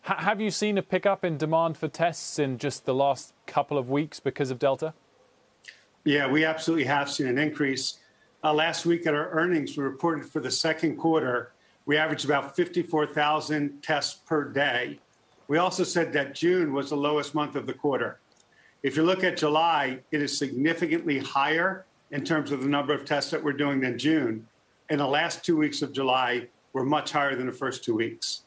Have you seen a pickup in demand for tests in just the last couple of weeks because of Delta? Yeah, we absolutely have seen an increase. Last week at our earnings, we reported for the second quarter, we averaged about 54,000 tests per day. We also said that June was the lowest month of the quarter. If you look at July, it is significantly higher in terms of the number of tests that we're doing than June. And the last 2 weeks of July were much higher than the first 2 weeks.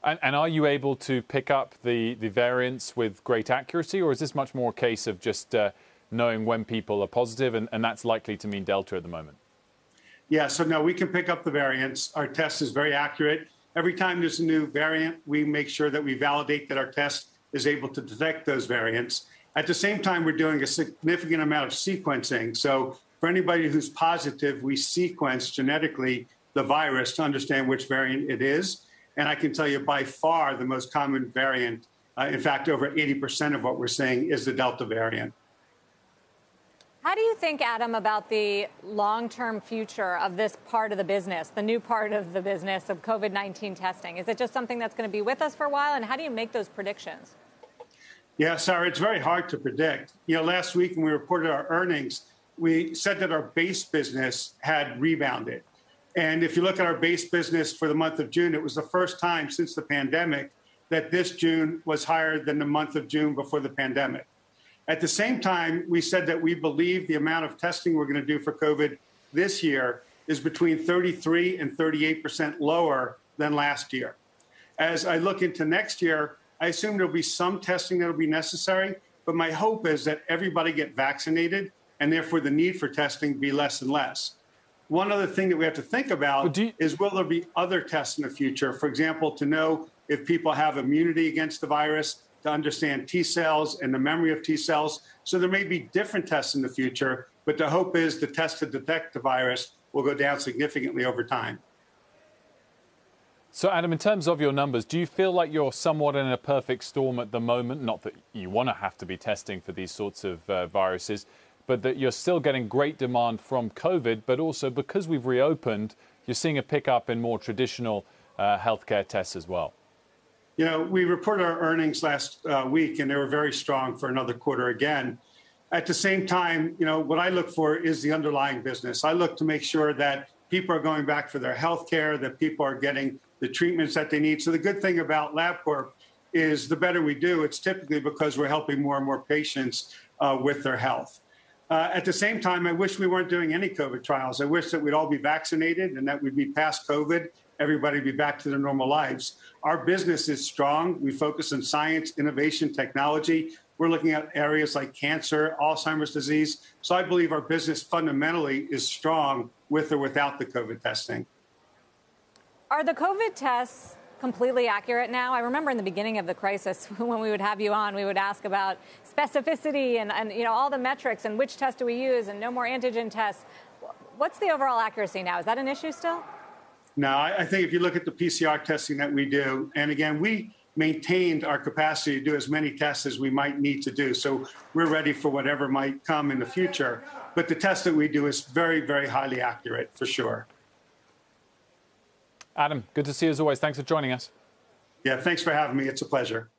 And are you able to pick up the variance with great accuracy, or is this much more a case of just knowing when people are positive, and that's likely to mean Delta at the moment? Yeah, so no, we can pick up the variance. Our test is very accurate. Every time there's a new variant, we make sure that we validate that our test is able to detect those variants. At the same time, we're doing a significant amount of sequencing. So for anybody who's positive, we sequence genetically the virus to understand which variant it is. And I can tell you by far the most common variant, in fact, over 80% of what we're seeing is the Delta variant. How do you think, Adam, about the long-term future of this part of the business, the new part of the business of COVID-19 testing? Is it just something that's going to be with us for a while? And how do you make those predictions? Yeah, Sarah, it's very hard to predict. You know, last week when we reported our earnings, we said that our base business had rebounded. And if you look at our base business for the month of June, it was the first time since the pandemic that this June was higher than the month of June before the pandemic. At the same time, we said that we believe the amount of testing we're going to do for COVID this year is between 33 and 38% lower than last year. As I look into next year, I assume there'll be some testing that'll be necessary, but my hope is that everybody get vaccinated and therefore the need for testing be less and less. One other thing that we have to think about is, will there be other tests in the future? For example, to know if people have immunity against the virus, to understand T cells and the memory of T cells. So there may be different tests in the future, but the hope is the test to detect the virus will go down significantly over time. So, Adam, in terms of your numbers, do you feel like you're somewhat in a perfect storm at the moment? Not that you want to have to be testing for these sorts of viruses, but that you're still getting great demand from COVID, but also because we've reopened, you're seeing a pickup in more traditional healthcare tests as well. You know, we reported our earnings last week, and they were very strong for another quarter again. At the same time, you know, what I look for is the underlying business. I look to make sure that people are going back for their health care, that people are getting the treatments that they need. So the good thing about LabCorp is the better we do, it's typically because we're helping more and more patients with their health. At the same time, I wish we weren't doing any COVID trials. I wish that we'd all be vaccinated and that we'd be past COVID, everybody be back to their normal lives. Our business is strong. We focus on science, innovation, technology. We're looking at areas like cancer, Alzheimer's disease. So I believe our business fundamentally is strong with or without the COVID testing. Are the COVID tests completely accurate now? I remember in the beginning of the crisis, when we would have you on, we would ask about specificity and you know, all the metrics and which test do we use and no more antigen tests. What's the overall accuracy now? Is that an issue still? No, I think if you look at the PCR testing that we do, and again, we maintained our capacity to do as many tests as we might need to do. So we're ready for whatever might come in the future. But the test that we do is very, very highly accurate, for sure. Adam, good to see you as always. Thanks for joining us. Yeah, thanks for having me. It's a pleasure.